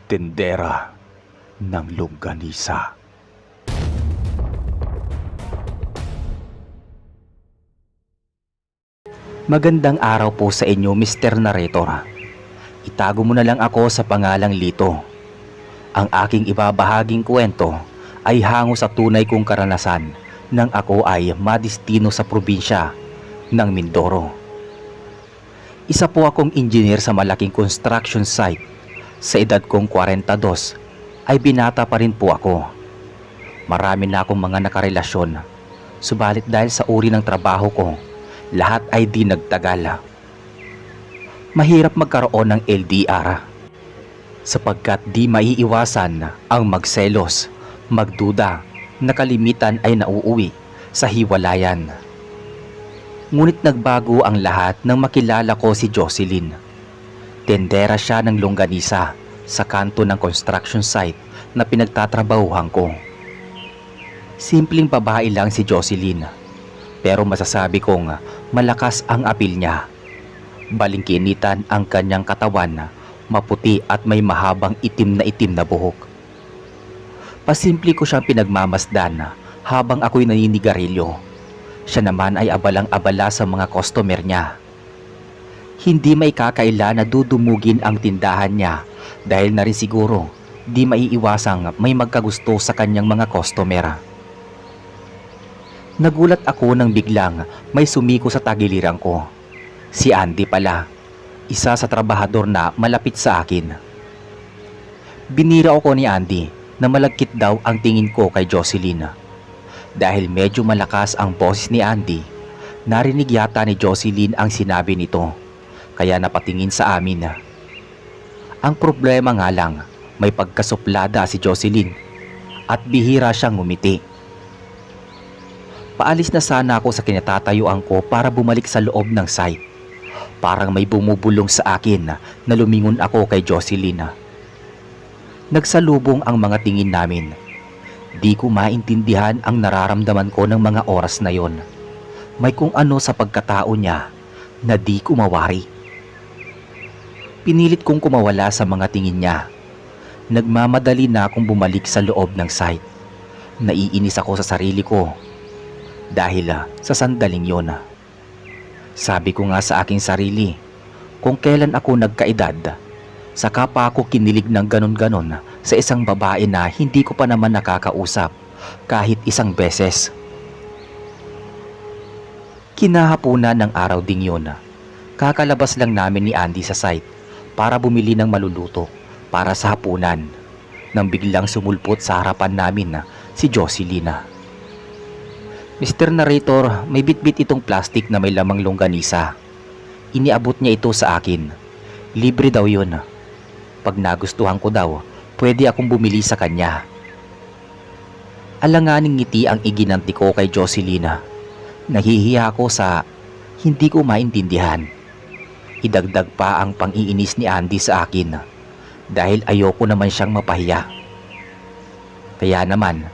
Tendera ng longganisa. Magandang araw po sa inyo, Mr. Narrator. Itago mo na lang ako sa pangalang Lito. Ang aking ibabahaging kwento ay hango sa tunay kong karanasan nang ako ay madistino sa probinsya ng Mindoro. Isa po akong engineer sa malaking construction site. Sa edad kong 42 ay binata pa rin po ako. Marami na akong mga nakarelasyon. Subalit dahil sa uri ng trabaho ko, lahat ay di nagtagal. Mahirap magkaroon ng LDR sapagkat di maiiwasan ang magselos, magduda na kalimitan ay nauuwi sa hiwalayan. Ngunit nagbago ang lahat nang makilala ko si Jocelyn. Tendera siya ng longganisa sa kanto ng construction site na pinagtatrabahuhan ko. Simpleng babae lang si Jocelyn, pero masasabi kong malakas ang apil niya. Balingkinitan ang kanyang katawan, maputi at may mahabang itim na buhok. Pasimple ko siyang pinagmamasdan habang ako'y naninigarilyo. Siya naman ay abalang-abala sa mga customer niya. Hindi may kakaila na dudumugin ang tindahan niya dahil na rin siguro di maiiwasang may magkagusto sa kanyang mga customer. Nagulat ako nang biglang may sumiko sa tagiliran ko. Si Andy pala, isa sa trabahador na malapit sa akin. Binira ako ni Andy na malagkit daw ang tingin ko kay Jocelyn. Dahil medyo malakas ang boses ni Andy, narinig yata ni Jocelyn ang sinabi nito, kaya napatingin sa amin. Ang problema nga lang, may pagkasuplada si Jocelyn at bihira siyang ngumiti. Paalis na sana ako sa kinatatayuan ko para bumalik sa loob ng site. Parang may bumubulong sa akin na lumingon ako kay Jocelyn. Nagsalubong ang mga tingin namin. Di ko maintindihan ang nararamdaman ko ng mga oras na yon. May kung ano sa pagkatao niya na di ko mawari. Pinilit kong kumawala sa mga tingin niya. Nagmamadali na akong bumalik sa loob ng site. Naiinis ako sa sarili ko dahil sa sandaling yon. Sabi ko nga sa aking sarili, kung kailan ako nagkaedad, saka pa ako kinilig ng ganon-ganon sa isang babae na hindi ko pa naman nakakausap kahit isang beses. Kinahapunan ng araw ding yun. Kakalabas lang namin ni Andy sa site para bumili ng maluluto para sa hapunan nang biglang sumulpot sa harapan namin si Jocelyn. Mr. Narrator, may bitbit itong plastic na may lamang longganisa. Iniabot niya ito sa akin. Libre daw yun. Pag nagustuhan ko daw, pwede akong bumili sa kanya. Alanganing ngiti ang iginanti ko kay Jocelyn. Nahihiya ako sa hindi ko maintindihan. Idagdag pa ang pang-iinis ni Andy sa akin dahil ayoko naman siyang mapahiya. Kaya naman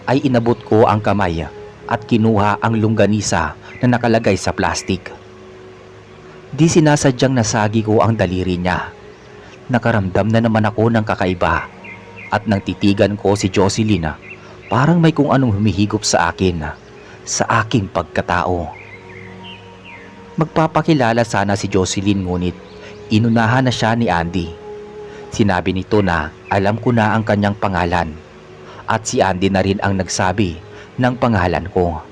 ay inabot ko ang kamay at kinuha ang longganisa na nakalagay sa plastik. Di sinasadyang nasagi ko ang daliri niya. Nakaramdam na naman ako ng kakaiba at nang titigan ko si Jocelyn, parang may kung anong humihigop sa akin, sa aking pagkatao. Magpapakilala sana si Jocelyn ngunit inunahan na siya ni Andy. Sinabi nito na alam ko na ang kanyang pangalan at si Andy na rin ang nagsabi ng pangalan ko.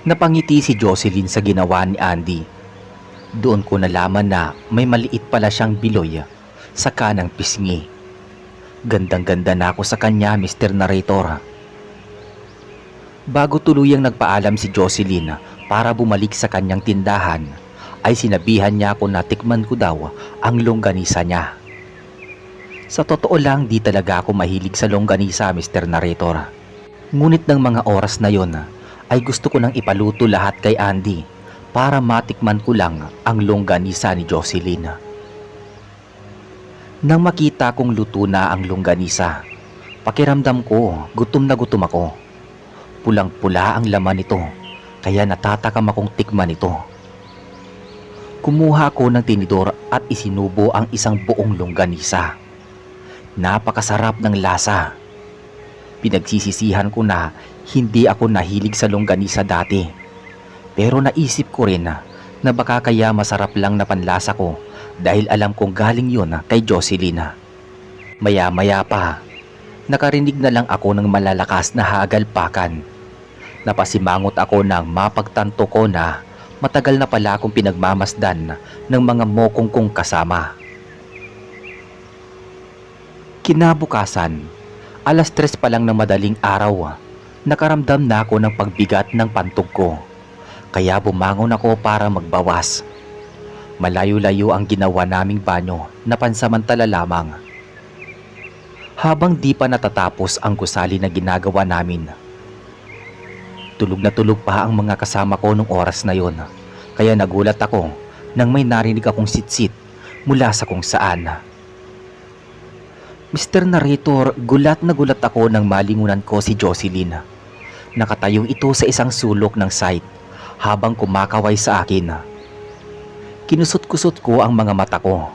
Napangiti si Jocelyn sa ginawa ni Andy. Doon ko nalaman na may maliit pala siyang biloy sa kanang pisngi. Gandang-ganda na ako sa kanya, Mr. Narrator. Bago tuluyang nagpaalam si Jocelyn para bumalik sa kanyang tindahan, ay sinabihan niya ako na tikman ko daw ang longganisa niya. Sa totoo lang, di talaga ako mahilig sa longganisa, Mr. Narrator. Ngunit ng mga oras na yon ay gusto ko nang ipaluto lahat kay Andy para matikman ko lang ang longganisa ni Jocelyn. Nang makita kong luto na ang longganisa, pakiramdam ko gutom na gutom ako. Pulang-pula ang laman nito kaya natatakam akong tikman ito. Kumuha ko ng tinidor at isinubo ang isang buong longganisa. Napakasarap ng lasa. Pinagsisisihan ko na hindi ako nahilig sa longganisa dati. Pero naisip ko rin na baka kaya masarap lang na panlasa ko dahil alam kong galing yun kay Jocelyn. Maya-maya pa, nakarinig na lang ako ng malalakas na hagalpakan. Napasimangot ako nang mapagtanto ko na matagal na pala akong pinagmamasdan ng mga mokong kong kasama. Kinabukasan, alas 3 pa lang ng madaling araw, nakaramdam na ako ng pagbigat ng pantog ko. Kaya bumangon ako para magbawas. Malayo-layo ang ginawa naming banyo na pansamantala lamang. Habang di pa natatapos ang gusali na ginagawa namin, tulog na tulog pa ang mga kasama ko nung oras na yon. Kaya nagulat ako nang may narinig akong sitsit mula sa kung saan. Mr. Narrator, gulat na gulat ako nang malingunan ko si Jocelyn. Nakatayo ito sa isang sulok ng site habang kumakaway sa akin. Kinusot-kusot ko ang mga mata ko.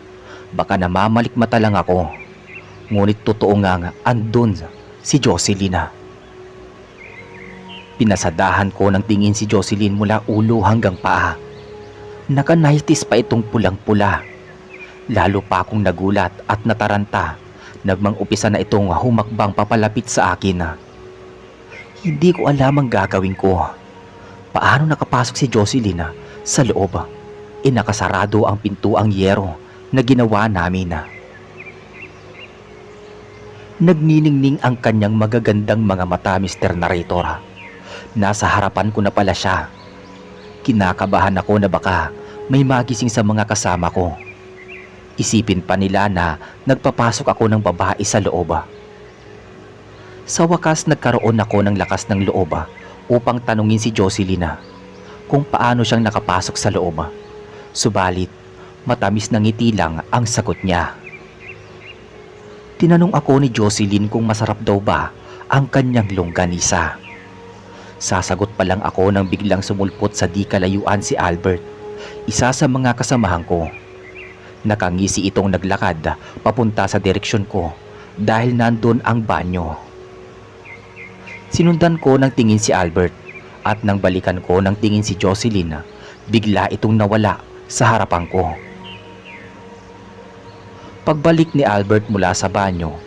Baka namamalikmata lang ako. Ngunit totoo nga andun si Jocelyn. Pinasadahan ko ng tingin si Jocelyn mula ulo hanggang paa. Naka-nighties pa itong pulang-pula. Lalo pa akong nagulat at nataranta nang mang-upisa na itong humakbang papalapit sa akin. Hindi ko alam ang gagawin ko. Paano nakapasok si Jocelyn sa loob? Nakasarado ang pintuang yero na ginawa namin. Nagniningning ang kanyang magagandang mga mata, Mr. Narrator. Nasa harapan ko na pala siya. Kinakabahan ako na baka may magising sa mga kasama ko. Isipin pa nila na nagpapasok ako ng babae sa loob. Sa wakas nagkaroon ako ng lakas ng loob upang tanungin si Jocelyn kung paano siyang nakapasok sa loob. Subalit, matamis na ngiti lang ang sagot niya. Tinanong ako ni Jocelyn kung masarap daw ba ang kanyang longganisa. Sasagot pa lang ako nang biglang sumulpot sa di kalayuan si Albert, isa sa mga kasamahan ko. Nakangisi itong naglakad papunta sa direksyon ko dahil nandun ang banyo. Sinundan ko ng tingin si Albert at nang balikan ko ng tingin si Jocelyn, bigla itong nawala sa harapan ko. Pagbalik ni Albert mula sa banyo,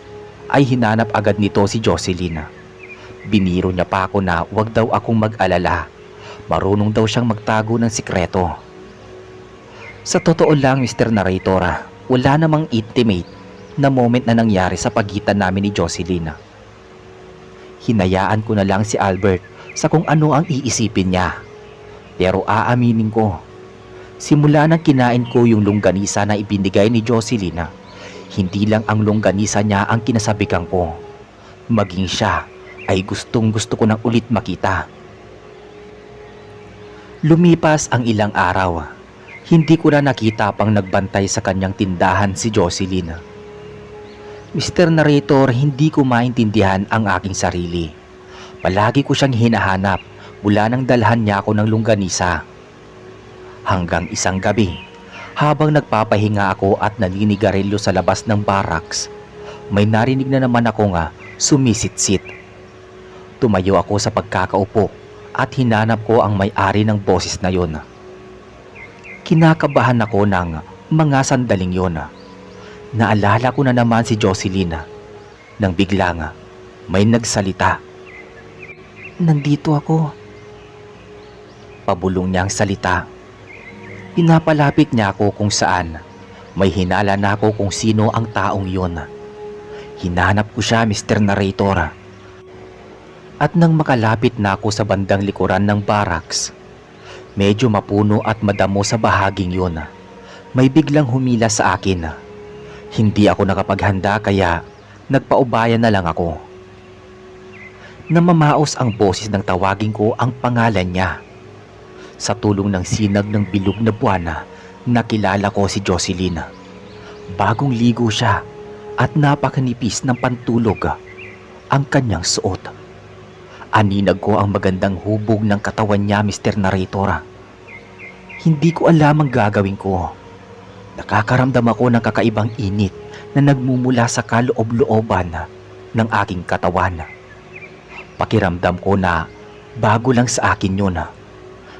ay hinanap agad nito si Jocelyn. Biniro niya pa ako na wag daw akong mag-alala. Marunong daw siyang magtago ng sikreto. Sa totoo lang, Mr. Narrator, wala namang intimate na moment na nangyari sa pagitan namin ni Jocelyn. Hinayaan ko na lang si Albert sa kung ano ang iisipin niya. Pero aaminin ko, simula nang kinain ko yung longganisa na ibinigay ni Jocelyn, hindi lang ang longganisa niya ang kinasabikan ko. Maging siya ay gustong gusto ko nang ulit makita. Lumipas ang ilang araw. Hindi ko na nakita pang nagbantay sa kanyang tindahan si Jocelyn. Mr. Narrator, hindi ko maintindihan ang aking sarili. Palagi ko siyang hinahanap mula nang dalhan niya ako ng longganisa. Hanggang isang gabi, habang nagpapahinga ako at naninigarilyo sa labas ng barracks, may narinig na naman ako sumisitsit. Tumayo ako sa pagkakaupo at hinanap ko ang may-ari ng boses na yon. Kinakabahan ako ng mga sandaling yon. Naalala ko na naman si Jocelyn nang biglang may nagsalita. "Nandito ako." Pabulong niyang salita. Pinapalapit niya ako kung saan. May hinala na ako kung sino ang taong yon. Hinanap ko siya, Mr. Narrator. At nang makalapit na ako sa bandang likuran ng barracks, medyo mapuno at madamo sa bahaging yon, may biglang humila sa akin. Hindi ako nakapaghanda kaya nagpaubayan na lang ako. Namamaos ang boses ng tawagin ko ang pangalan niya. Sa tulong ng sinag ng bilog na buwan, nakilala ko si Jocelyn. Bagong ligo siya at napakanipis ng pantulog ang kanyang suot. Aninag ko ang magandang hubog ng katawan niya, Mr. Narrator. Hindi ko alam ang gagawin ko. Nakakaramdam ako ng kakaibang init na nagmumula sa kaloob-looban ng aking katawan. Pakiramdam ko na bago lang sa akin yun.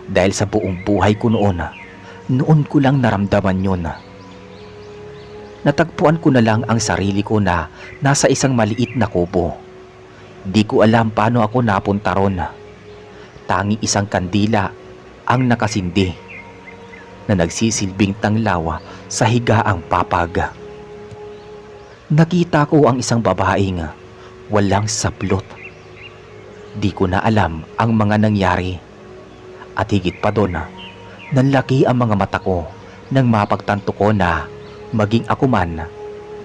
Dahil sa buong buhay ko noon ko lang naramdaman yun. Natagpuan ko na lang ang sarili ko na nasa isang maliit na kubo. Di ko alam paano ako napunta ron. Tanging isang kandila ang nakasindi na nagsisilbing tanglaw sa higaang papag. Nakita ko ang isang babaeng walang saplot. Di ko na alam ang mga nangyari. At higit pa doon, nanlaki ang mga mata ko nang mapagtanto ko na maging ako man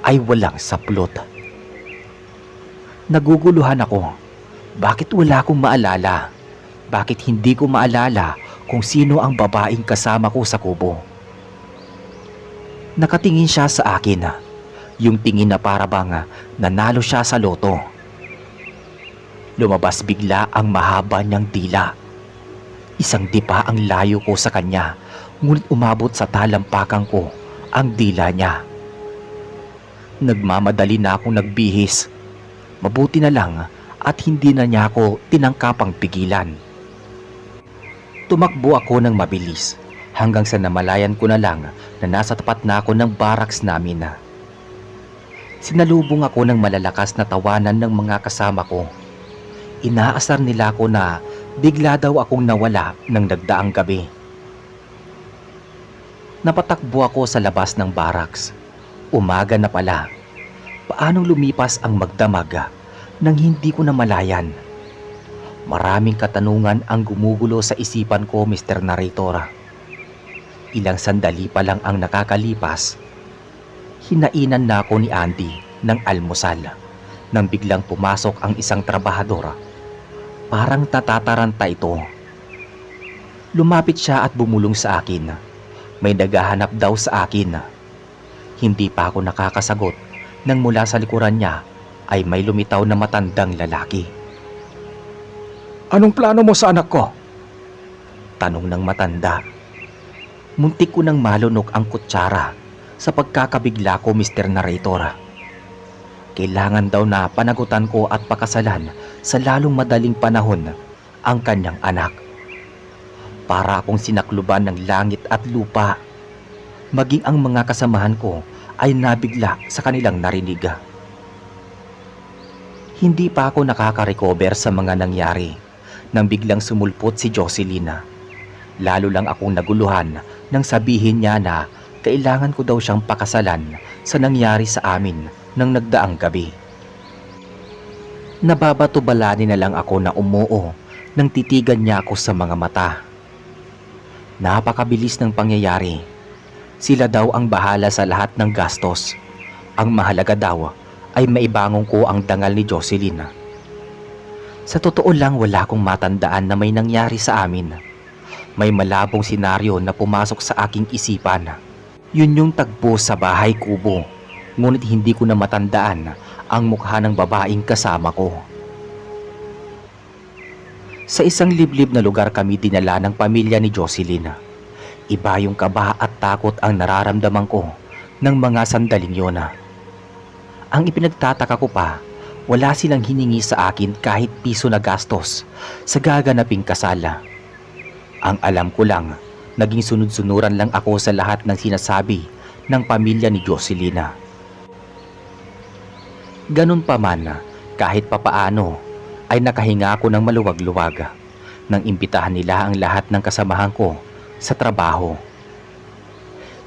ay walang saplot. Naguguluhan ako. Bakit wala akong maalala? Bakit hindi ko maalala kung sino ang babaeng kasama ko sa kubo? Nakatingin siya sa akin. Yung tingin na para bang nanalo siya sa loto. Lumabas bigla ang mahaba niyang dila. Isang dipa ang layo ko sa kanya, ngunit umabot sa talampakan ko ang dila niya. Nagmamadali na akong nagbihis. Mabuti na lang at hindi na niya ako tinangkapang pigilan. Tumakbo ako ng mabilis hanggang sa namalayan ko na lang na nasa tapat na ako ng barracks namin. Sinalubong ako ng malalakas na tawanan ng mga kasama ko. Inaasar nila ako na bigla daw akong nawala ng nagdaang gabi. Napatakbo ako sa labas ng barracks. Umaga na pala. Paanong lumipas ang magdamag nang hindi ko namalayan? Maraming katanungan ang gumugulo sa isipan ko, Mr. Narrator. Ilang sandali pa lang ang nakakalipas. Hinainan na ako ni Andy ng almusal nang biglang pumasok ang isang trabahador. Parang natataranta ito. Lumapit siya at bumulong sa akin. May naghahanap daw sa akin. Hindi pa ako nakakasagot nang mula sa likuran niya ay may lumitaw na matandang lalaki. Anong plano mo sa anak ko? Tanong ng matanda. Muntik ko nang malunok ang kutsara sa pagkakabigla ko, Mr. Narrator. Kailangan daw na panagutan ko at pakasalan sa lalong madaling panahon ang kanyang anak. Para akong sinakluban ng langit at lupa. Maging ang mga kasamahan ko ay nabigla sa kanilang narinig. Hindi pa ako nakaka-recover sa mga nangyari nang biglang sumulpot si Jocelyn. Lalo lang akong naguluhan nang sabihin niya na kailangan ko daw siyang pakasalan sa nangyari sa amin nang nagdaang gabi. Nababato-balani na lang ako na umuo nang titigan niya ako sa mga mata. Napakabilis ng pangyayari. Sila daw ang bahala sa lahat ng gastos. Ang mahalaga daw ay maibangon ko ang dangal ni Jocelyn. Sa totoo lang, wala akong matandaan na may nangyari sa amin. May malabong senaryo na pumasok sa aking isipan. Yun yung tagpo sa bahay kubo. Ngunit hindi ko na matandaan ang mukha ng babaeng kasama ko. Sa isang liblib na lugar kami dinala ng pamilya ni Jocelyn. Iba yung kaba at takot ang nararamdaman ko ng mga sandaling yun. Ang ipinagtataka ko pa, wala silang hiningi sa akin kahit piso na gastos sa gaganaping kasala. Ang alam ko lang, naging sunod-sunuran lang ako sa lahat ng sinasabi ng pamilya ni Jocelyn. Ganun pa man, kahit papaano ay nakahinga ako ng maluwag-luwag nang imbitahan nila ang lahat ng kasamahan ko sa trabaho.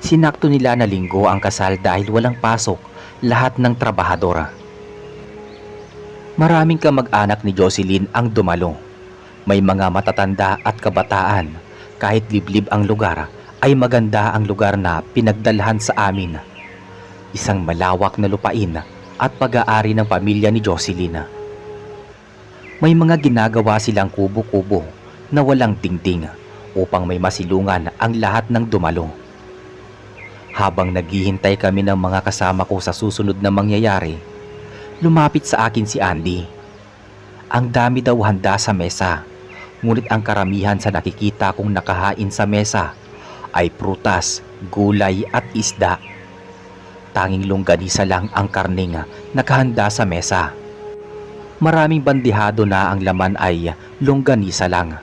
Sinakto nila na linggo ang kasal dahil walang pasok lahat ng trabahadora. Maraming kamag-anak ni Jocelyn ang dumalo. May mga matatanda at kabataan. Kahit liblib ang lugar, ay maganda ang lugar na pinagdalhan sa amin. Isang malawak na lupain at pag-aari ng pamilya ni Jocelyn. May mga ginagawa silang kubo-kubo na walang dingding upang may masilungan ang lahat ng dumalo. Habang naghihintay kami ng mga kasama ko sa susunod na mangyayari, lumapit sa akin si Andy. Ang dami daw handa sa mesa, ngunit ang karamihan sa nakikita kong nakahain sa mesa ay prutas gulay at isda. Tanging longganisa lang ang karning nakahanda sa mesa. Maraming bandihado na ang laman ay longganisa lang.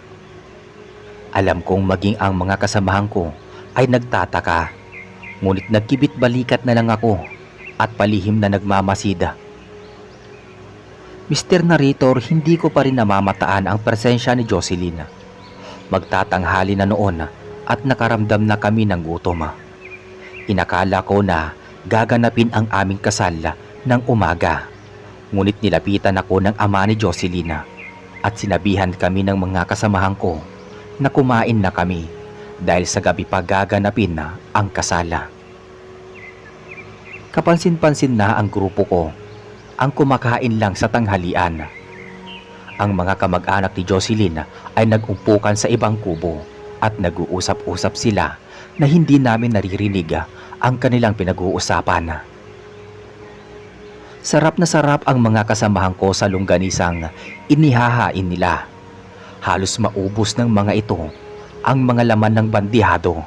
Alam kong maging ang mga kasamahan ko ay nagtataka, ngunit nagkibit balikat na lang ako at palihim na nagmamasida. Mr. Narrator, hindi ko pa rin namamataan ang presensya ni Jocelyn. Magtatanghali na noon at nakaramdam na kami ng gutom. Inakala ko na gaganapin ang aming kasal ng umaga. Ngunit nilapitan ako ng ama ni Jocelyn at sinabihan kami ng mga kasamahan ko na kumain na kami dahil sa gabi pa gaganapin na ang kasal. Kapansin-pansin na ang grupo ko ang kumakain lang sa tanghalian. Ang mga kamag-anak ni Jocelyn ay nag-umpukan sa ibang kubo at nag-uusap-usap sila na hindi namin naririnig ang kanilang pinag-uusapan. Sarap na sarap ang mga kasamahan ko sa longganisang inihahain nila. Halos maubos ng mga ito ang mga laman ng bandihado.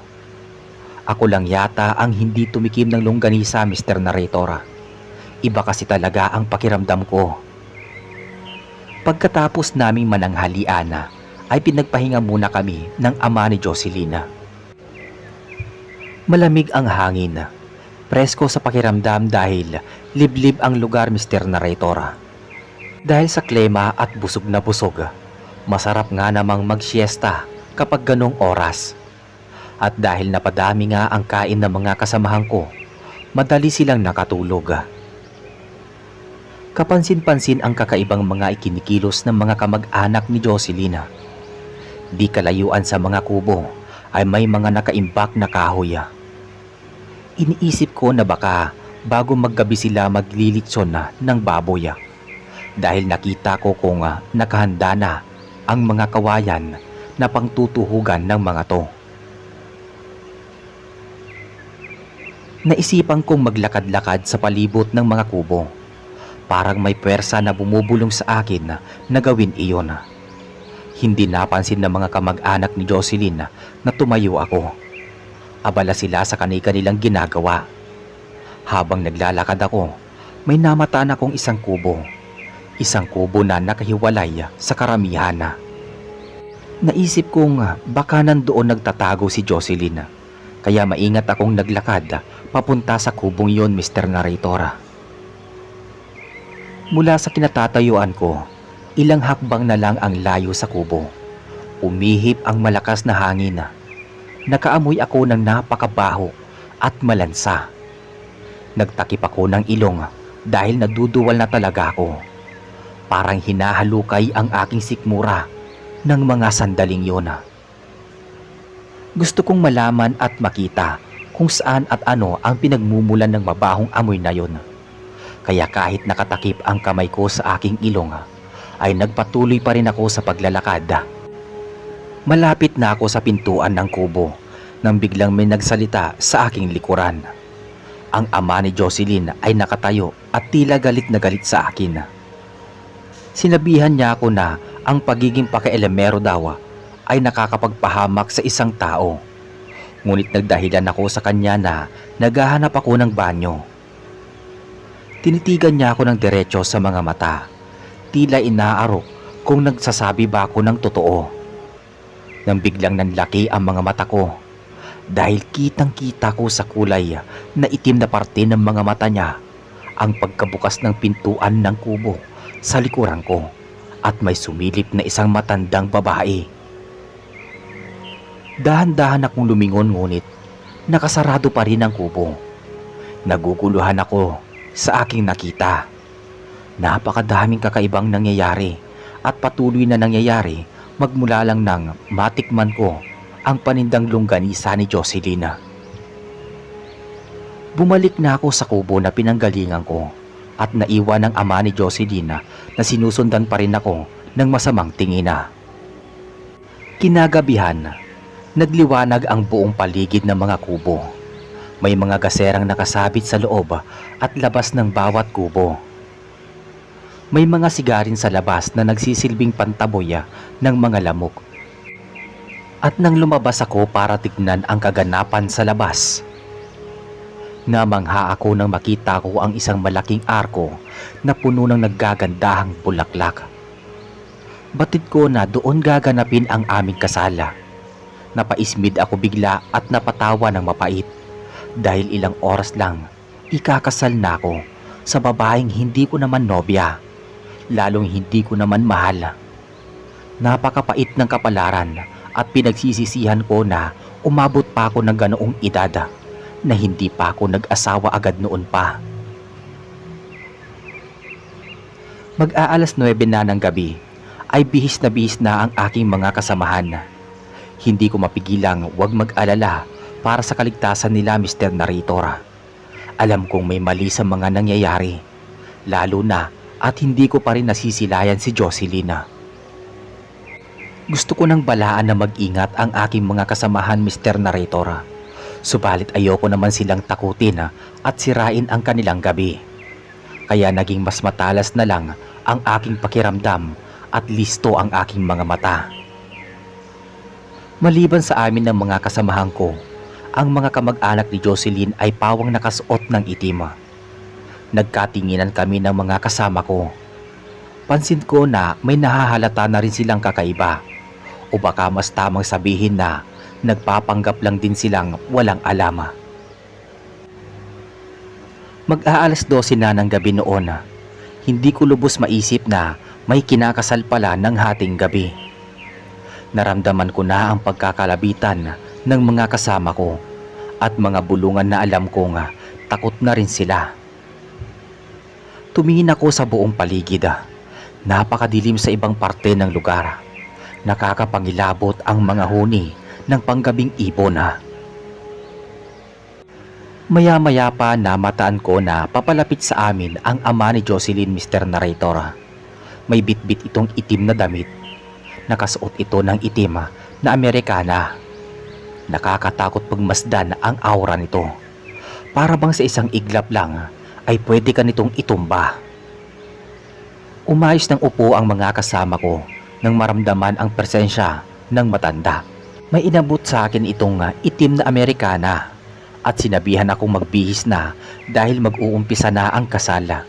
Ako lang yata ang hindi tumikim ng longganisa, Mr. Narrator. Iba kasi talaga ang pakiramdam ko. Pagkatapos naming mananghalian ay pinagpahinga muna kami ng ama ni Jocelyn. Malamig ang hangin, presko sa pakiramdam dahil liblib ang lugar, Mr. Narrator. Dahil sa klima at busog na busog, masarap nga namang magsiesta kapag ganong oras. At dahil napadami nga ang kain ng mga kasamahan ko, madali silang nakatulog. Kapansin-pansin ang kakaibang mga ikinikilos ng mga kamag-anak ni Jocelyn. Di kalayuan sa mga kubo ay may mga nakaimbak na kahoy. Iniisip ko na baka bago maggabi sila maglilitsyon na ng baboy. Dahil nakita ko kung nakahanda na ang mga kawayan na pangtutuhugan ng mga to. Naisipan kong maglakad-lakad sa palibot ng mga kubo. Parang may puwersa na bumubulong sa akin na gawin iyon. Hindi napansin ng mga kamag-anak ni Jocelyn na tumayo ako. Abala sila sa kanilang ginagawa. Habang naglalakad ako, may namataan akong isang kubo. Isang kubo na nakahiwalay sa karamihan. Naisip kong baka nandoon nagtatago si Jocelyn. Kaya maingat akong naglakad papunta sa kubong yon, Mr. Narrator. Mula sa kinatatayuan ko, ilang hakbang na lang ang layo sa kubo. Umihip ang malakas na hangin. Nakaamoy ako ng napakabaho at malansa. Nagtakip ako ng ilong dahil naduduwal na talaga ako. Parang hinahalukay ang aking sikmura ng mga sandaling yon. Gusto kong malaman at makita kung saan at ano ang pinagmumulan ng mabahong amoy na yon. Kaya kahit nakatakip ang kamay ko sa aking ilong, ay nagpatuloy pa rin ako sa paglalakad. Malapit na ako sa pintuan ng kubo nang biglang may nagsalita sa aking likuran. Ang ama ni Jocelyn ay nakatayo at tila galit na galit sa akin. Sinabihan niya ako na ang pagiging pakialamero daw ay nakakapagpahamak sa isang tao. Ngunit nagdahilan ako sa kanya na naghahanap ako ng banyo. Tinitigan niya ako ng diretso sa mga mata. Tila inaarok kung nagsasabi ba ako ng totoo. Nang biglang nanlaki ang mga mata ko dahil kitang-kita ko sa kulay na itim na parte ng mga mata niya ang pagkabukas ng pintuan ng kubo sa likuran ko at may sumilip na isang matandang babae. Dahan-dahan akong lumingon ngunit nakasarado pa rin ang kubo. Naguguluhan ako sa aking nakita. Napakadaming kakaibang nangyayari at patuloy na nangyayari magmula lang nang matikman ko ang panindang longganisa ni Jocelyn. Bumalik na ako sa kubo na pinanggalingan ko at naiwan ng ama ni Jocelyn na sinusundan pa rin ako ng masamang tingin. Kinagabihan, nagliwanag ang buong paligid ng mga kubo. May mga gaserang nakasabit sa loob at labas ng bawat kubo. May mga sigarin sa labas na nagsisilbing pantaboy ng mga lamok. At nang lumabas ako para tignan ang kaganapan sa labas, namangha ako nang makita ko ang isang malaking arko na puno ng naggagandahang bulaklak. Batid ko na doon gaganapin ang aming kasala. Napaismid ako bigla at napatawa ng mapait dahil ilang oras lang ikakasal na ako sa babaeng hindi ko naman nobya, lalong hindi ko naman mahal. Napakapait ng kapalaran at pinagsisisihan ko na umabot pa ako ng ganoong edad na hindi pa ako nag-asawa agad noon pa. Mag-aalas 9 na ng gabi ay bihis na ang aking mga kasamahan. Hindi ko mapigilang huwag mag-alala para sa kaligtasan nila, Mr. Narrator. Alam kong may mali sa mga nangyayari, lalo na at hindi ko pa rin nasisilayan si Jocelyn. Gusto ko nang balaan na mag-ingat ang aking mga kasamahan, Mr. Narrator. Subalit ayoko naman silang takutin at sirain ang kanilang gabi. Kaya naging mas matalas na lang ang aking pakiramdam at listo ang aking mga mata. Maliban sa amin ng mga kasamahan ko, ang mga kamag-anak ni Jocelyn ay pawang nakasuot ng itim. Nagkatinginan kami ng mga kasama ko. Pansin ko na may nahahalata na rin silang kakaiba, o baka mas tamang sabihin na nagpapanggap lang din silang walang alama. Mag-aalas 12 na ng gabi noon. Hindi ko lubos maisip na may kinakasal pala ng hating gabi. Naramdaman ko na ang pagkakalabitan ng mga kasama ko at mga bulungan na alam kong takot na rin sila. Tumingin ako sa buong paligid. Napakadilim sa ibang parte ng lugar. Nakakapangilabot ang mga huni ng panggabing ibon. Maya-maya pa namataan ko na papalapit sa amin ang ama ni Jocelyn, Mr. Narrator. May bitbit itong itim na damit. Nakasuot ito ng itim na Amerikana. Nakakatakot pagmasdan ang aura nito. Para bang sa isang iglap lang ay pwede ka nitong itumba. Umayos ng upo ang mga kasama ko nang maramdaman ang presensya ng matanda. May inabot sa akin itong itim na Amerikana at sinabihan akong magbihis na dahil mag-uumpisa na ang kasala.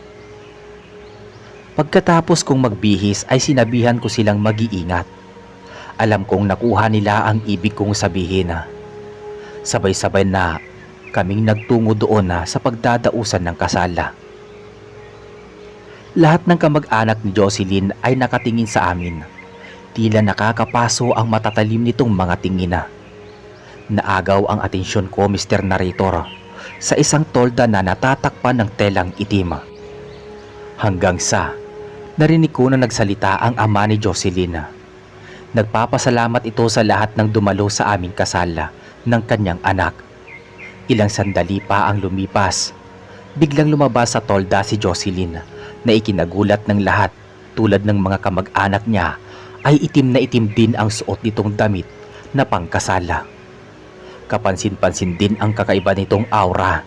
Pagkatapos kong magbihis ay sinabihan ko silang mag-iingat. Alam kong nakuha nila ang ibig kong sabihin. Sabay-sabay na kaming nagtungo doon sa pagdadausan ng kasala. Lahat ng kamag-anak ni Jocelyn ay nakatingin sa amin. Tila nakakapaso ang matatalim nitong mga tingin. Naagaw ang atensyon ko, Mr. Narrator, sa isang tolda na natatakpan ng telang itim. Hanggang sa narinig ko na nagsalita ang ama ni Jocelyn. Nagpapasalamat ito sa lahat ng dumalo sa aming kasal ng kanyang anak. Ilang sandali pa ang lumipas. Biglang lumabas sa tolda si Jocelyn na ikinagulat ng lahat. Tulad ng mga kamag-anak niya ay itim na itim din ang suot nitong damit na pangkasala. Kapansin-pansin din ang kakaiba nitong aura.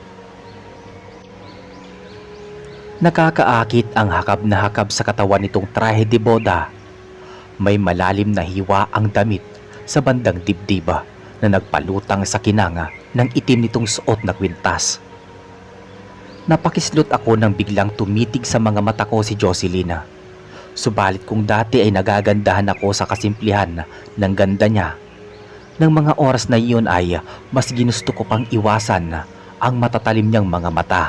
Nakakaakit ang hakab na hakab sa katawan nitong trahe de boda. May malalim na hiwa ang damit sa bandang dibdib na nagpalutang sa kinanga ng itim nitong suot na kwintas. Napakislot ako nang biglang tumitig sa mga mata ko si Jocelyn. Subalit kung dati ay nagagandahan ako sa kasimplihan ng ganda niya, ng mga oras na iyon ay mas ginusto ko pang iwasan ang matatalim niyang mga mata.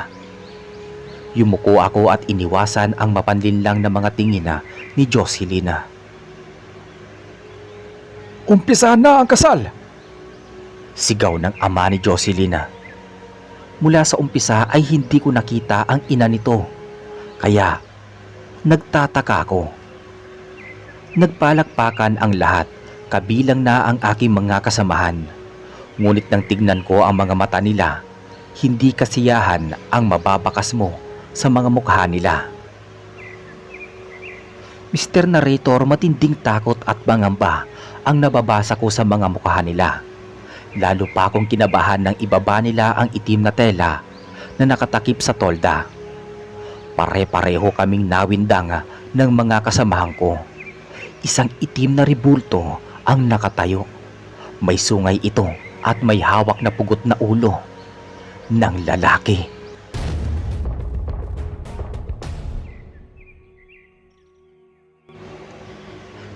Yumuko ako at iniwasan ang mapanlinlang na mga tingin ni Jocelyn. Umpisa na ang kasal! Sigaw ng ama ni Jocelyn. Mula sa umpisa ay hindi ko nakita ang ina nito. Kaya nagtataka ako. Nagpalakpakan ang lahat, kabilang na ang aking mga kasamahan. Ngunit nang tignan ko ang mga mata nila, hindi kasiyahan ang mababakas mo sa mga mukha nila. Mr. Narrator, matinding takot at pangamba ang nababasa ko sa mga mukha nila. Lalo pa akong kinabahan nang ibaba nila ang itim na tela na nakatakip sa tolda. Pare-pareho kaming nawindang ng mga kasamahan ko. Isang itim na ribulto ang nakatayo. May sungay ito at may hawak na pugot na ulo ng lalaki.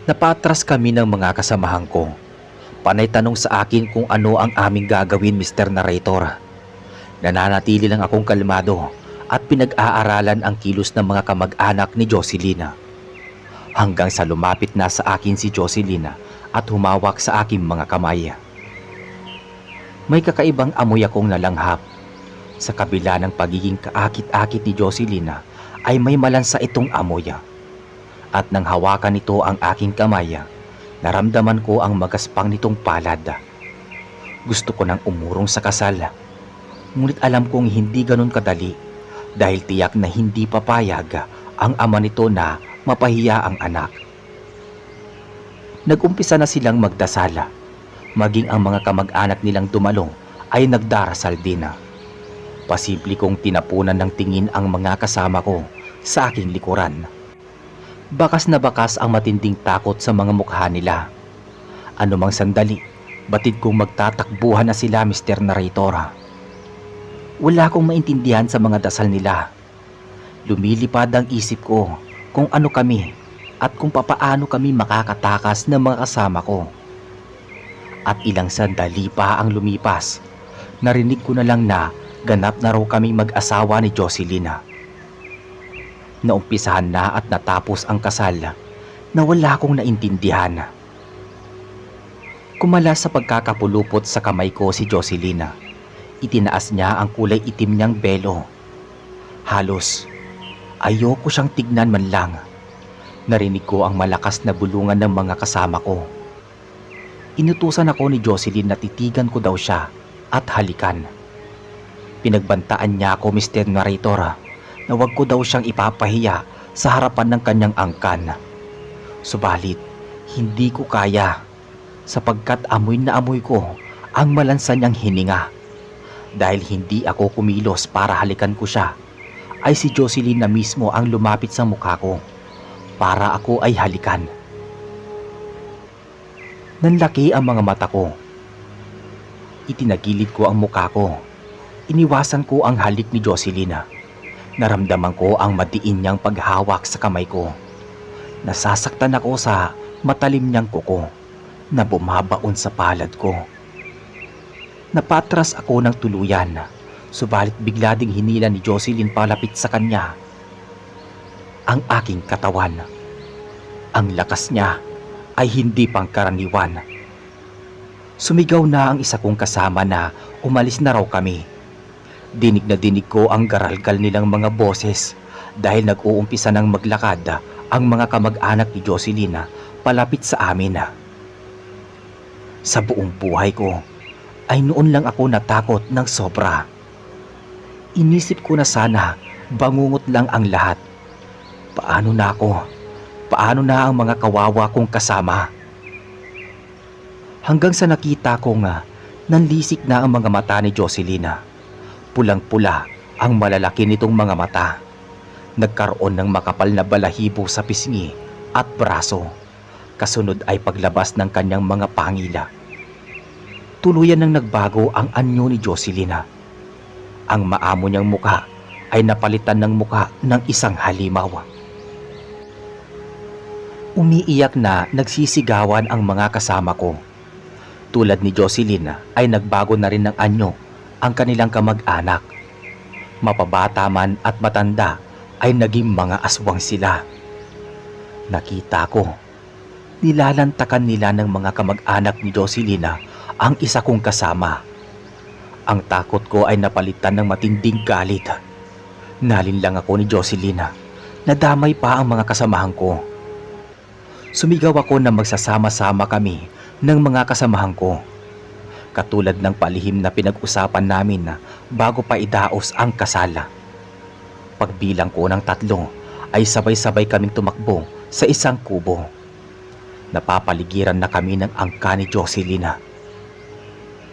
Napatras kami ng mga kasamahan ko. Panay tanong sa akin kung ano ang aming gagawin, Mr. Narrator. Nananatili lang akong kalmado at pinag-aaralan ang kilos ng mga kamag-anak ni Jocelyn. Hanggang sa lumapit na sa akin si Jocelyn at humawak sa aking mga kamay. May kakaibang amoy akong nalanghap. Sa kabila ng pagiging kaakit-akit ni Jocelyn ay may malansa itong amoy. At nang hawakan nito ang aking kamay, naramdaman ko ang magaspang nitong palad. Gusto ko nang umurong sa kasal. Ngunit alam kong hindi ganun kadali dahil tiyak na hindi papayag ang ama nito na mapahiya ang anak. Nag-umpisa na silang magdasal. Maging ang mga kamag-anak nilang dumalo ay nagdarasal din. Pasimple kong tinapunan ng tingin ang mga kasama ko sa aking likuran. Bakas na bakas ang matinding takot sa mga mukha nila. Anumang sandali, batid kong magtatakbuhan na sila, Mr. Narrator. Wala akong maintindihan sa mga dasal nila. Lumilipad ang isip ko kung ano kami at kung papaano kami makakatakas ng mga kasama ko. At ilang sandali pa ang lumipas, narinig ko na lang na ganap na raw kaming mag-asawa ni Jocelyn. Naumpisahan na at natapos ang kasal na wala akong naintindihan. Kumala sa pagkakapulupot sa kamay ko si Jocelyn. Itinaas niya ang kulay itim niyang belo. Halos ayoko siyang tignan man lang. Narinig ko ang malakas na bulungan ng mga kasama ko. Inutusan ako ni Jocelyn na titigan ko daw siya at halikan. Pinagbantaan niya ako, Mr. Narrator, na wag ko daw siyang ipapahiya sa harapan ng kanyang angkan. Subalit, hindi ko kaya sapagkat amoy na amoy ko ang malansa niyang hininga. Dahil hindi ako kumilos para halikan ko siya, ay si Jocelyn na mismo ang lumapit sa mukha ko para ako ay halikan. Nanlaki ang mga mata ko. Itinagilid ko ang mukha ko. Iniwasan ko ang halik ni Jocelyn. Naramdaman ko ang madiin niyang paghawak sa kamay ko. Nasasaktan ako sa matalim niyang kuko na bumabaon sa palad ko. Napatras ako ng tuluyan, subalit bigla ding hinila ni Jocelyn palapit sa kanya ang aking katawan. Ang lakas niya ay hindi pangkaraniwan. Sumigaw na ang isa kong kasama na umalis na raw kami. Dinig na dinig ko ang garalgal nilang mga boses dahil nag-uumpisa ng maglakad ang mga kamag-anak ni Jocelyn palapit sa amin. Sa buong buhay ko ay noon lang ako natakot ng sobra. Inisip ko na sana bangungot lang ang lahat. Paano na ako? Paano na ang mga kawawa kong kasama? Hanggang sa nakita ko nga nanlisik na ang mga mata ni Jocelyn. Pulang-pula ang malalaki nitong mga mata. Nagkaroon ng makapal na balahibo sa pisngi at braso. Kasunod ay paglabas ng kanyang mga pangila. Tuluyan nang nagbago ang anyo ni Jocelyn. Ang maamo niyang mukha ay napalitan ng mukha ng isang halimaw. Umiiyak na nagsisigawan ang mga kasama ko. Tulad ni Jocelyn ay nagbago na rin ng anyo ang kanilang kamag-anak. Mapabata man at matanda ay naging mga aswang sila. Nakita ko, nilalantakan nila ng mga kamag-anak ni Jocelyn ang isa kong kasama. Ang takot ko ay napalitan ng matinding galit. Nalinlang ako ni Jocelyn. Nadamay pa ang mga kasamahan ko. Sumigaw ako na magsasama-sama kami ng mga kasamahan ko. Katulad ng palihim na pinag-usapan namin na bago pa idaos ang kasala. Pagbilang ko ng 3 ay sabay-sabay kaming tumakbo sa isang kubo. Napapaligiran na kami ng angka ni Jocelyn.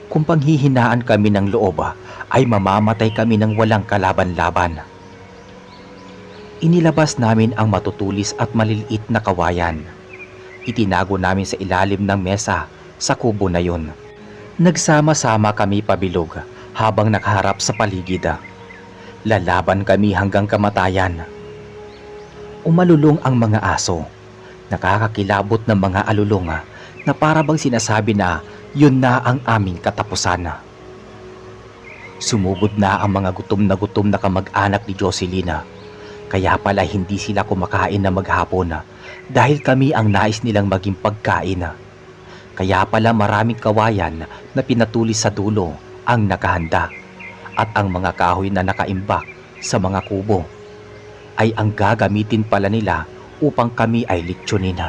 Kung panghihinaan kami ng loob ay mamamatay kami ng walang kalaban-laban. Inilabas namin ang matutulis at maliliit na kawayan. Itinago namin sa ilalim ng mesa sa kubo na yun. Nagsama-sama kami pabilog habang nakaharap sa paligid. Lalaban kami hanggang kamatayan. Umalulong ang mga aso. Nakakakilabot ng mga alulong na para bang sinasabi na yun na ang aming katapusan. Sumugod na ang mga gutom na kamag-anak ni Jocelyn. Kaya pala hindi sila kumakain na maghapon dahil kami ang nais nilang maging pagkain. Kaya pala maraming kawayan na pinatulis sa dulo ang nakahanda at ang mga kahoy na nakaimbak sa mga kubo ay ang gagamitin pala nila upang kami ay litsyonin.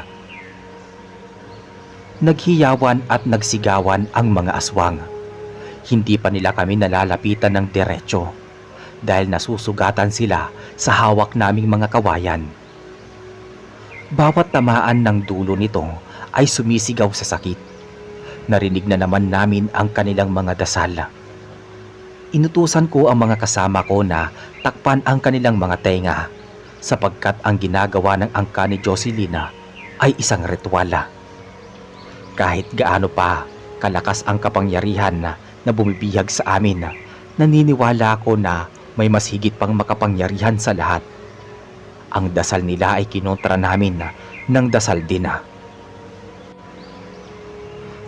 Naghiyawan at nagsigawan ang mga aswang. Hindi pa nila kami nalalapitan ng diretsyo dahil nasusugatan sila sa hawak naming mga kawayan. Bawat tamaan ng dulo nito ay sumisigaw sa sakit. Narinig na naman namin ang kanilang mga dasal. Inutusan ko ang mga kasama ko na takpan ang kanilang mga tenga sapagkat ang ginagawa ng angka ni Jocelyn ay isang ritual. Kahit gaano pa kalakas ang kapangyarihan na bumibihag sa amin, naniniwala ako na may mas higit pang makapangyarihan sa lahat. Ang dasal nila ay kinontra namin ng dasal din.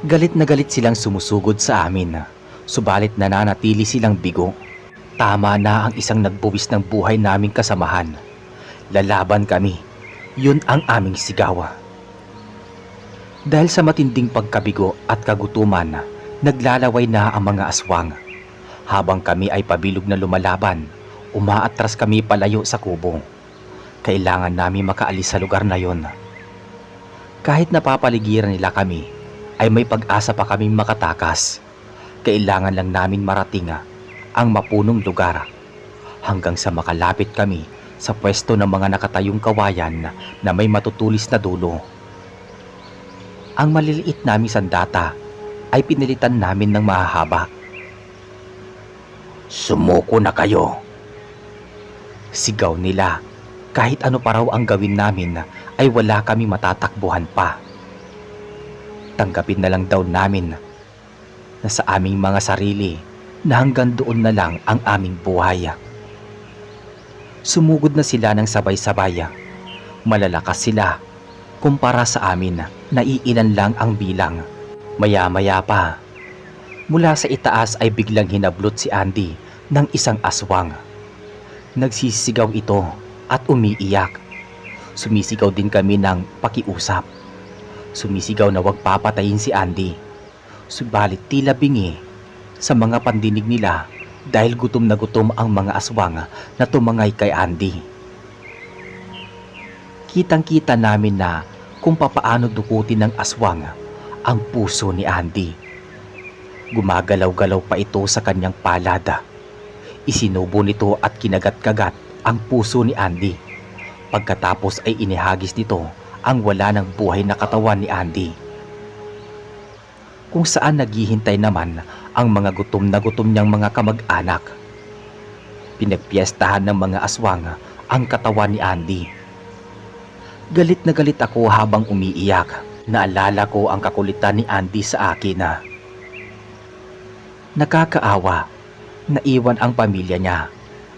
Galit na galit silang sumusugod sa amin, subalit nananatili silang bigo. Tama na ang isang nagbuwis ng buhay naming kasamahan. Lalaban kami, yun ang aming sigaw. Dahil sa matinding pagkabigo at kagutuman, naglalaway na ang mga aswang. Habang kami ay pabilog na lumalaban, umaatras kami palayo sa kubo. Kailangan namin makaalis sa lugar na yon. Kahit napapaligiran nila kami, ay may pag-asa pa kaming makatakas. Kailangan lang namin marating ang mapunong lugar hanggang sa makalapit kami sa pwesto ng mga nakatayong kawayan na may matutulis na dulo. Ang maliliit naming sandata ay pinilitan namin ng mahahaba. "Sumuko na kayo!" Sigaw nila. Kahit ano pa raw ang gawin namin ay wala kami matatakbuhan pa. Tanggapin na lang daw namin na sa aming mga sarili na hanggang doon na lang ang aming buhay. Sumugod na sila ng sabay-sabay. Malalakas sila kumpara sa amin na iilan lang ang bilang. Maya-maya pa, mula sa itaas ay biglang hinablot si Andy ng isang aswang. Nagsisigaw ito at umiiyak. Sumisigaw din kami ng pakiusap. Sumisigaw na wag papatayin si Andy. Subalit tila bingi sa mga pandinig nila dahil gutom na gutom ang mga aswang na tumangay kay Andy. Kitang-kita namin na kung papaano dukutin ng aswang ang puso ni Andy. Gumagalaw-galaw pa ito sa kanyang palada. Isinubo nito at kinagat-kagat ang puso ni Andy. Pagkatapos ay inihagis nito ang wala ng buhay na katawan ni Andy. Kung saan naghihintay naman ang mga gutom na gutom niyang mga kamag-anak. Pinagpiestahan ng mga aswang ang katawan ni Andy. Galit na galit ako habang umiiyak. Naalala ko ang kakulitan ni Andy sa akin. Nakakaawa, naiwan ang pamilya niya,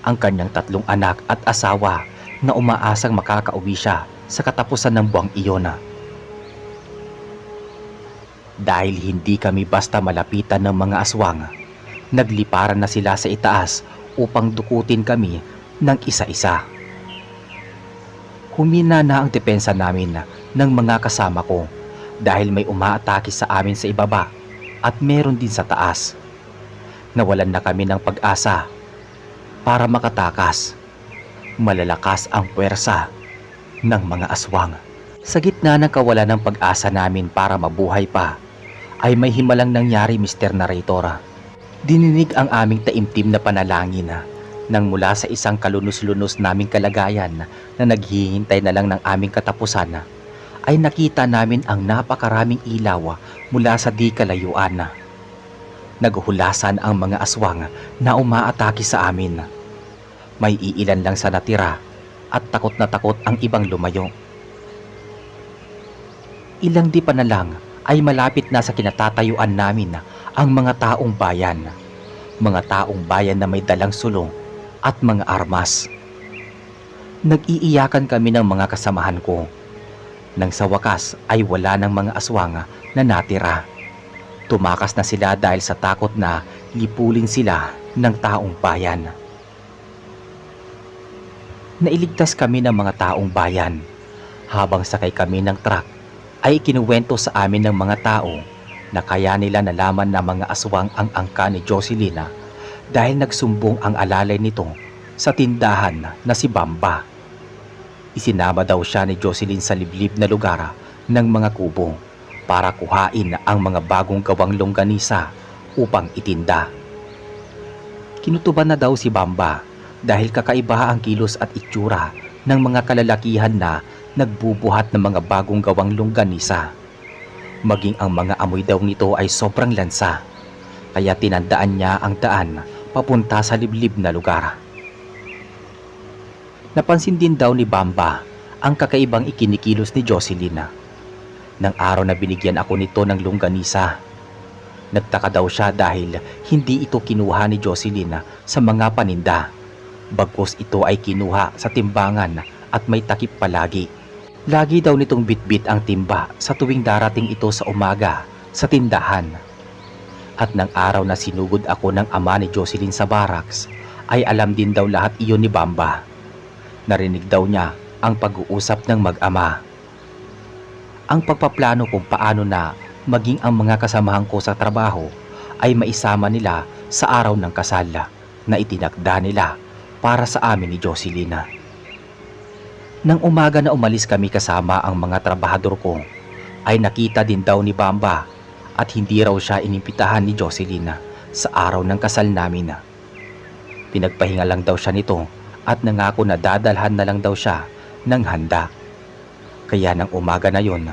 ang kanyang 3 anak at asawa na umaasang makakauwi siya sa katapusan ng buwang iyon. Dahil hindi kami basta malapitan ng mga aswang, nagliparan na sila sa itaas upang dukutin kami ng isa-isa. Humina na ang depensa namin ng mga kasama ko dahil may umaatake sa amin sa ibaba at meron din sa taas. Nawalan na kami ng pag-asa para makatakas. Malalakas ang puwersa ng mga aswang. Sa gitna ng kawalan ng pag-asa namin para mabuhay pa, ay may himalang nangyari, Mr. Narrator. Dininig ang aming taimtim na panalangin nang mula sa isang kalunos-lunos naming kalagayan na naghihintay na lang ng aming katapusan, ay nakita namin ang napakaraming ilaw mula sa di kalayuan. Naghulasan ang mga aswang na umaatake sa amin. May iilan lang sa natira at takot na takot ang ibang lumayo. Ilang di pa na lang ay malapit na sa kinatatayuan namin ang mga taong bayan. Mga taong bayan na may dalang sulong at mga armas. Nag-iiyakan kami ng mga kasamahan ko. Nang sa wakas ay wala ng mga aswang na natira. Tumakas na sila dahil sa takot na lipulin sila ng taong bayan. Nailigtas kami ng mga taong bayan. Habang sakay kami ng truck ay kinuwento sa amin ng mga tao na kaya nila nalaman na mga aswang ang angka ni Jocelyn dahil nagsumbong ang alalay nito sa tindahan na si Bamba. Isinama daw siya ni Jocelyn sa liblib na lugar ng mga kubo para kuhain ang mga bagong gawang longganisa upang itinda. Kinutuban na daw si Bamba dahil kakaiba ang kilos at itsura ng mga kalalakihan na nagbubuhat ng mga bagong gawang longganisa. Maging ang mga amoy daw nito ay sobrang lansa, kaya tinandaan niya ang daan papunta sa liblib na lugar. Napansin din daw ni Bamba ang kakaibang ikinikilos ni Jocelyn. Nang araw na binigyan ako nito ng longganisa, nagtaka daw siya dahil hindi ito kinuha ni Jocelyn sa mga paninda. Bagkus ito ay kinuha sa timbangan at may takip palagi. Lagi daw nitong bitbit ang timba sa tuwing darating ito sa umaga sa tindahan. At nang araw na sinugod ako ng ama ni Jocelyn sa barracks, ay alam din daw lahat iyon ni Bamba. Narinig daw niya ang pag-uusap ng mag-ama. Ang pagpaplano kung paano na maging ang mga kasamahan ko sa trabaho ay maisama nila sa araw ng kasal na itinakda nila para sa amin ni Jocelyn. Nang umaga na umalis kami kasama ang mga trabahador ko, ay nakita din daw ni Bamba at hindi raw siya inimbitahan ni Jocelyn sa araw ng kasal namin. Pinagpahinga lang daw siya nito at nangako na dadalhan na lang daw siya ng handa. Kaya nang umaga na yon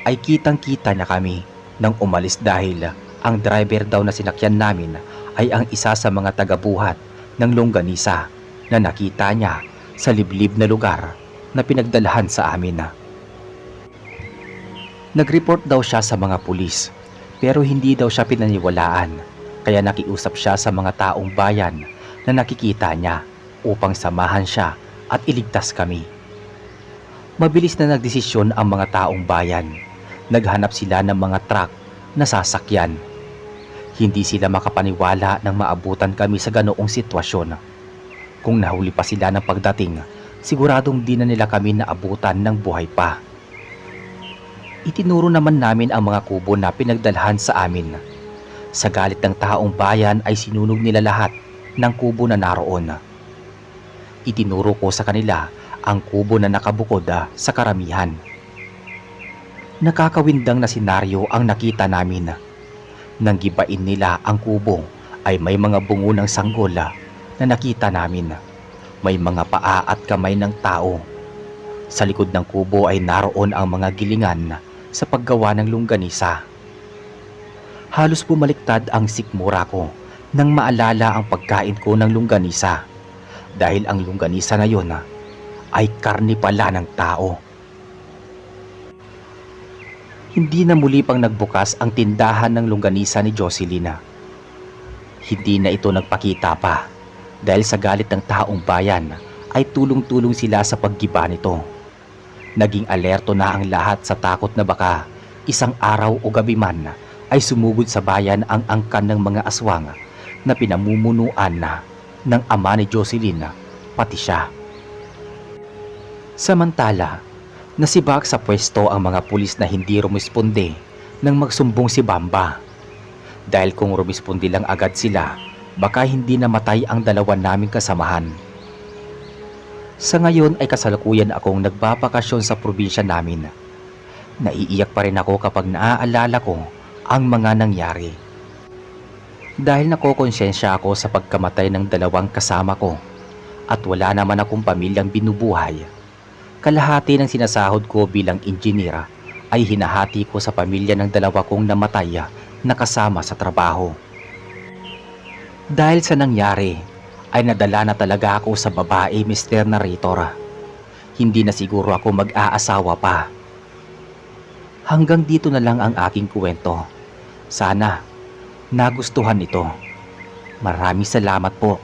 ay kitang-kita niya kami nang umalis dahil ang driver daw na sinakyan namin ay ang isa sa mga tagabuhat ng longganisa na nakita niya sa liblib na lugar na pinagdalahan sa amin. Nag-report daw siya sa mga pulis pero hindi daw siya pinaniwalaan, kaya nakiusap siya sa mga taong bayan na nakikita niya upang samahan siya at iligtas kami. Mabilis na nagdesisyon ang mga taong bayan. Naghanap sila ng mga truck na sasakyan. Hindi sila makapaniwala nang maabutan kami sa ganoong sitwasyon. Kung nahuli pa sila ng pagdating, siguradong di na nila kami naabutan ng buhay pa. Itinuro naman namin ang mga kubo na pinagdalhan sa amin. Sa galit ng taong bayan ay sinunog nila lahat ng kubo na naroon. Itinuro ko sa kanila ang kubo na nakabukod sa karamihan. Nakakawindang na senaryo ang nakita namin. Nang gibain nila ang kubo ay may mga bungo ng sanggol na nakita namin. May mga paa at kamay ng tao. Sa likod ng kubo ay naroon ang mga gilingan sa paggawa ng longganisa. Halos bumaliktad ang sikmura ko nang maalala ang pagkain ko ng longganisa dahil ang longganisa na yon ay karne pala ng tao. Hindi na muli pang nagbukas ang tindahan ng longganisa ni Jocelyn. Hindi na ito nagpakita pa dahil sa galit ng taong bayan ay tulong-tulong sila sa paggiba nito. Naging alerto na ang lahat sa takot na baka isang araw o gabi man ay sumugod sa bayan ang angkan ng mga aswang na pinamumunuan na ng ama ni Jocelyn, pati siya. Samantala, nasibak sa pwesto ang mga pulis na hindi rumisponde nang magsumbong si Bamba. Dahil kung rumisponde lang agad sila, baka hindi namatay ang dalawa naming kasamahan. Sa ngayon ay kasalukuyan akong nagbabakasyon sa probinsya namin. Naiiyak pa rin ako kapag naaalala ko ang mga nangyari. Dahil nakokonsensya ako sa pagkamatay ng dalawang kasama ko at wala naman akong pamilyang binubuhay. Kalahati ng sinasahod ko bilang injinyera ay hinahati ko sa pamilya ng dalawa kong namatay na kasama sa trabaho. Dahil sa nangyari, ay nadala na talaga ako sa babae, Mr. Narrator. Hindi na siguro ako mag-aasawa pa. Hanggang dito na lang ang aking kwento. Sana nagustuhan ito. Maraming salamat po.